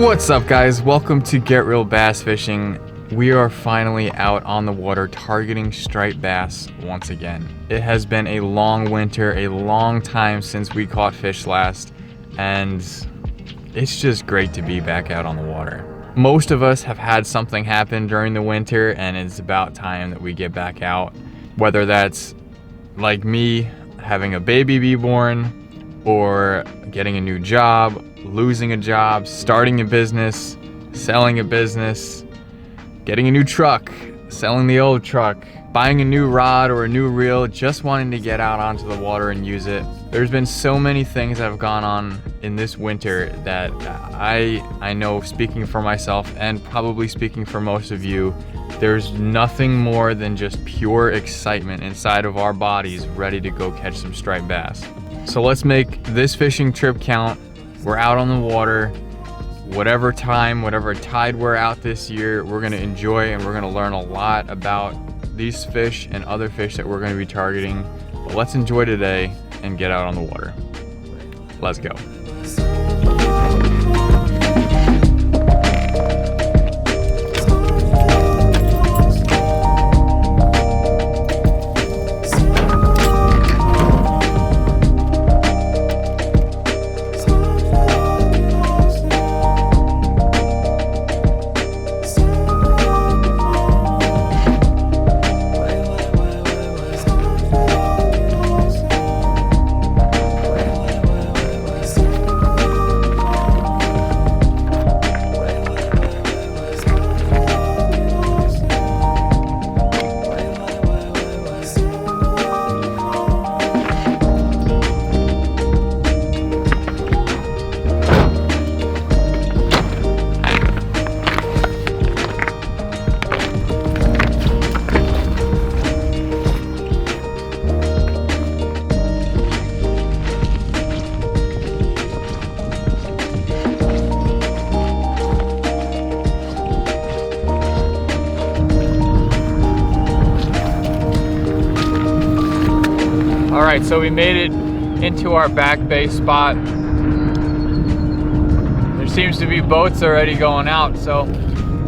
What's up, guys? Welcome to Get Real Bass Fishing. We are finally out on the water targeting striped bass once again. It has been a long winter, a long time since we caught fish last, and it's just great to be back out on the water. Most of us have had something happen during the winter, and it's about time that we get back out. Whether that's like me, having a baby be born, or getting a new job, losing a job, starting a business, selling a business, getting a new truck, selling the old truck, buying a new rod or a new reel, just wanting to get out onto the water and use it. There's been so many things that have gone on in this winter that I know, speaking for myself and probably speaking for most of you, there's nothing more than just pure excitement inside of our bodies ready to go catch some striped bass. So let's make this fishing trip count. We're out on the water. Whatever time, whatever tide we're out this year, we're gonna enjoy and we're gonna learn a lot about these fish and other fish that we're gonna be targeting. But let's enjoy today and get out on the water. Let's go. All right, so we made it into our back bay spot. There seems to be boats already going out, so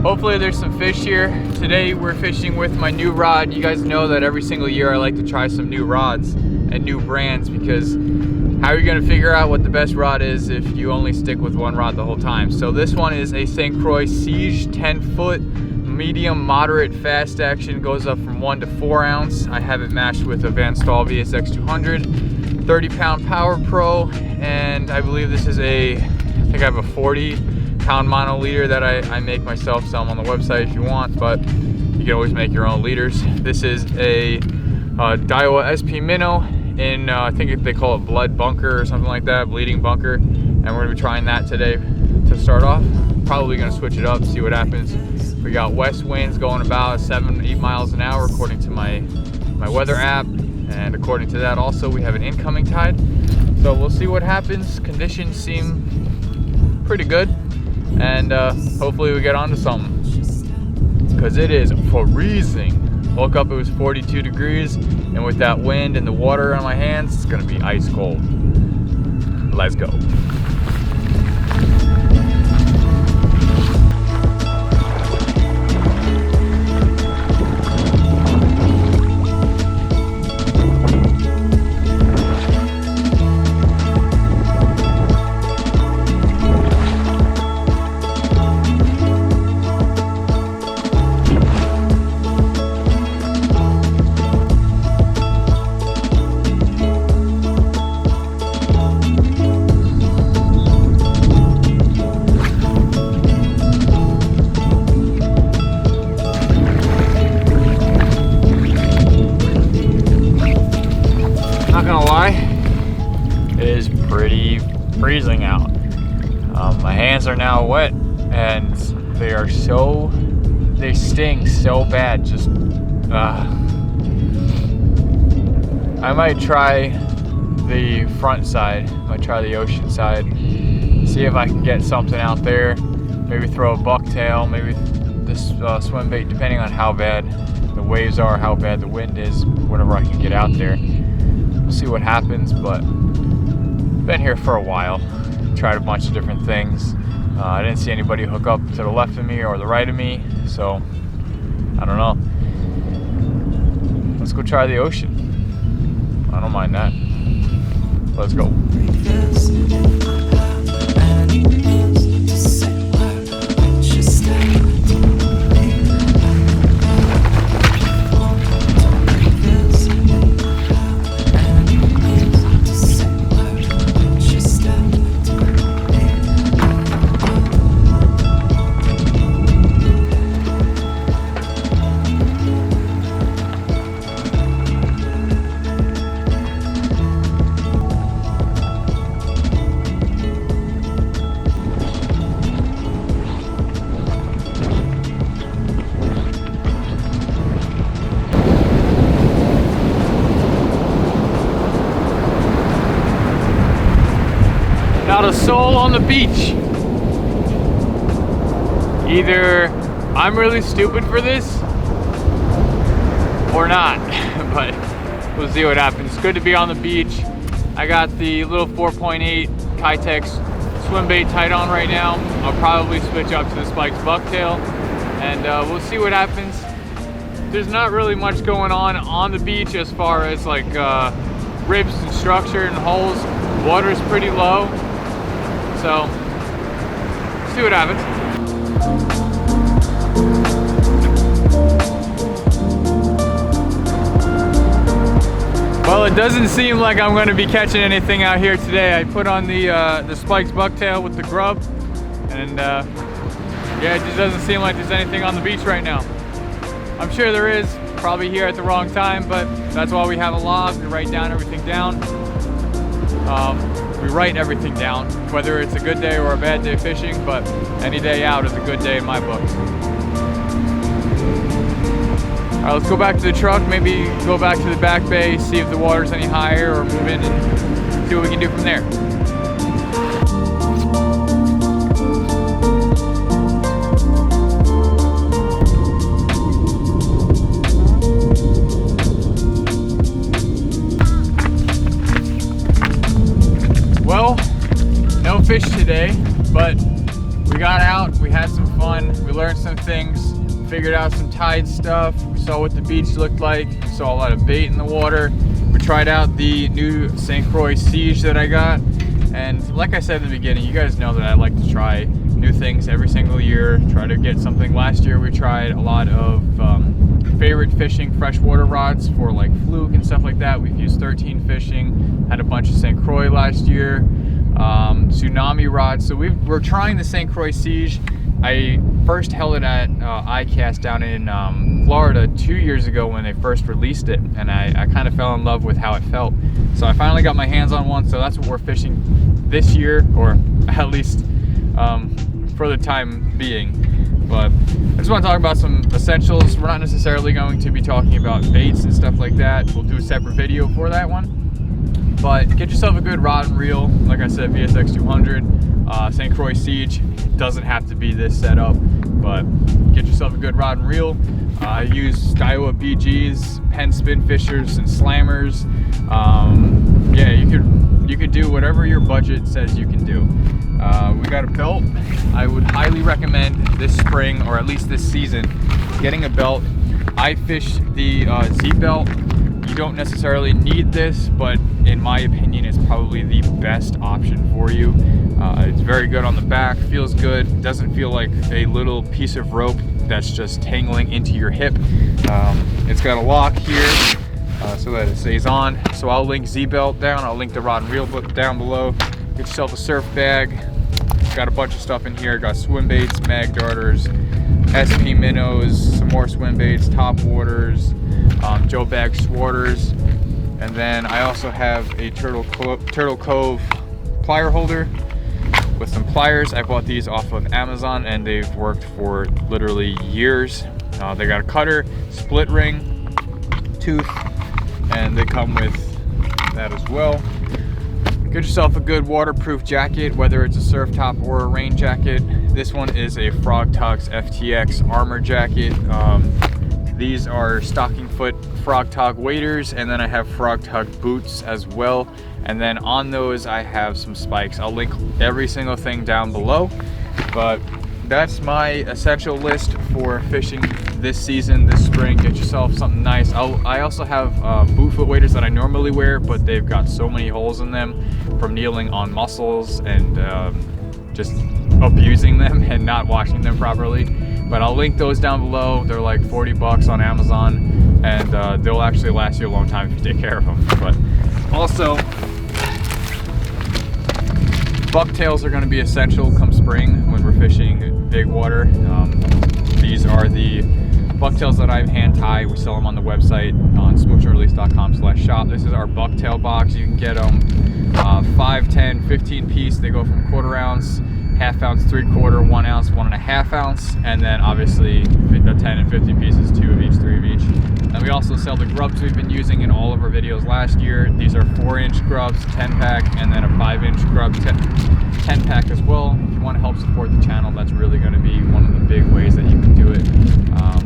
hopefully there's some fish here. Today we're fishing with my new rod. You guys know that every single year I like to try some new rods and new brands, because how are you gonna figure out what the best rod is if you only stick with one rod the whole time? So this one is a St. Croix Siege 10-foot, medium, moderate, fast action, goes up from 1 to 4 ounce. I have it matched with a Van Staal VSX 200, 30-pound Power Pro, and I believe this is I think I have a 40-pound mono leader that I make myself, some on the website if you want, but you can always make your own leaders. This is a Daiwa SP Minnow in, I think they call it Blood Bunker or something like that, Bleeding Bunker, and we're gonna be trying that today to start off. Probably gonna switch it up, see what happens. We got west winds going about 7-8 miles an hour according to my weather app, and according to that also we have an incoming tide. So we'll see what happens. Conditions seem pretty good, and hopefully we get onto something, because it is freezing. Woke up, it was 42 degrees, and with that wind and the water on my hands, it's gonna be ice cold. Let's go. Freezing out. My hands are now wet, and they sting so bad. Just I might try the front side, might try the ocean side, see if I can get something out there, maybe throw a bucktail, maybe this swim bait, depending on how bad the waves are, how bad the wind is, whatever I can get out there. We'll see what happens, but been here for a while, tried a bunch of different things. I didn't see anybody hook up to the left of me or the right of me, so I don't know. Let's go try the ocean. I don't mind that. Let's go. Not a soul on the beach. Either I'm really stupid for this or not, but we'll see what happens. It's good to be on the beach. I got the little 4.8 Kitex swim bait tied on right now. I'll probably switch up to the Spikes Bucktail, and we'll see what happens. There's not really much going on the beach as far as like ribs and structure and holes. Water's pretty low. So, see what happens. Well, it doesn't seem like I'm going to be catching anything out here today. I put on the Spikes Bucktail with the grub, and yeah, it just doesn't seem like there's anything on the beach right now. I'm sure there is, probably here at the wrong time, but that's why we have a log. We write down everything down. We write everything down, whether it's a good day or a bad day fishing, but any day out is a good day in my book. All right, let's go back to the truck, maybe go back to the back bay, see if the water's any higher, or move in and see what we can do from there. Well, no fish today, but we got out, we had some fun, we learned some things, figured out some tide stuff, we saw what the beach looked like, we saw a lot of bait in the water, we tried out the new St. Croix Siege that I got, and like I said in the beginning, you guys know that I like to try new things every single year, try to get something. Last year we tried a lot of favorite fishing freshwater rods for like fluke and stuff like that. We've used 13 fishing, had a bunch of St. Croix last year, tsunami rods. So we're trying the St. Croix Siege. I first held it at iCast down in Florida 2 years ago when they first released it, and I kind of fell in love with how it felt. So I finally got my hands on one, so that's what we're fishing this year, or at least for the time being. But I just want to talk about some essentials. We're not necessarily going to be talking about baits and stuff like that. We'll do a separate video for that one. But get yourself a good rod and reel. Like I said, VSX 200, St. Croix Siege. Doesn't have to be this setup, but get yourself a good rod and reel. I use Kiowa BGs, Penn spin fishers, and slammers. Yeah, you could do whatever your budget says you can do. We got a belt. I would highly recommend this spring, or at least this season, getting a belt. I fish the Z belt. You don't necessarily need this, but in my opinion, it's probably the best option for you. It's very good on the back, feels good, doesn't feel like a little piece of rope that's just tangling into your hip. It's got a lock here so that it stays on. So I'll link Z belt down, I'll link the rod and reel book down below. Get yourself a surf bag. Got a bunch of stuff in here. Got swim baits, mag darters, SP minnows, some more swim baits, top waters, Joe Bag swarters, and then I also have a Turtle Cove plier holder with some pliers. I bought these off of Amazon and they've worked for literally years. They got a cutter, split ring, tooth, and they come with that as well. Get yourself a good waterproof jacket, whether it's a surf top or a rain jacket. This one is a FROGGTOGGS FTX armor jacket. These are stocking foot FROGGTOGG waders, and then I have FROGGTOGG boots as well. And then on those I have some spikes. I'll link every single thing down below. But that's my essential list for fishing this season, this spring. Get yourself something nice. I also have boot foot waders that I normally wear, but they've got so many holes in them from kneeling on mussels and just abusing them and not washing them properly. But I'll link those down below. They're like 40 bucks on Amazon, and they'll actually last you a long time if you take care of them. But also, bucktails are going to be essential come spring when we're fishing big water. These are the bucktails that I hand tie. We sell them on the website on smoochandrelease.com/shop. This is our bucktail box. You can get them 5, 10, 15 piece. They go from 1/4 ounce, 1/2 ounce, 3/4, 1 ounce, 1.5 ounce, and then obviously the 10 and 15 pieces, 2 of each, 3 of each. And we also sell the grubs we've been using in all of our videos last year. These are 4-inch grubs, 10-pack, and then a 5-inch grub 10-pack as well. If you want to help support the channel, that's really going to be one of the big ways that you can do it.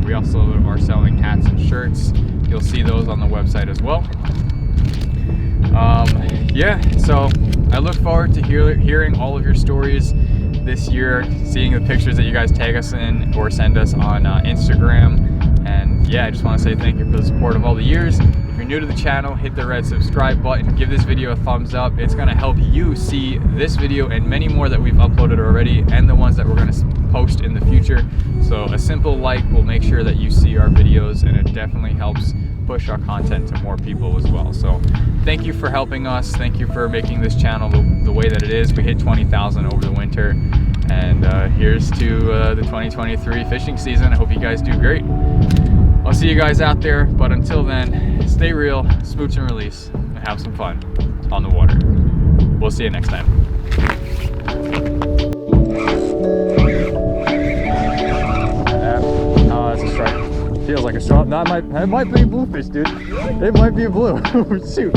We also are selling hats and shirts. You'll see those on the website as well. Yeah, so I look forward to hearing all of your stories this year, seeing the pictures that you guys tag us in or send us on Instagram. And yeah, I just want to say thank you for the support of all the years. If you're new to the channel, hit the red subscribe button, give this video a thumbs up. It's going to help you see this video and many more that we've uploaded already, and the ones that we're going to post in the future. So a simple like will make sure that you see our videos, and it definitely helps push our content to more people as well. So thank you for helping us. Thank you for making this channel the way that it is. We hit 20,000 over the winter, and here's to the 2023 fishing season. I hope you guys do great. I'll see you guys out there, but until then, stay real, smooch and release, and have some fun on the water. We'll see you next time. Oh, that's a strike. Feels like a strike. No, it might be a bluefish, dude. It might be a blue. Shoot.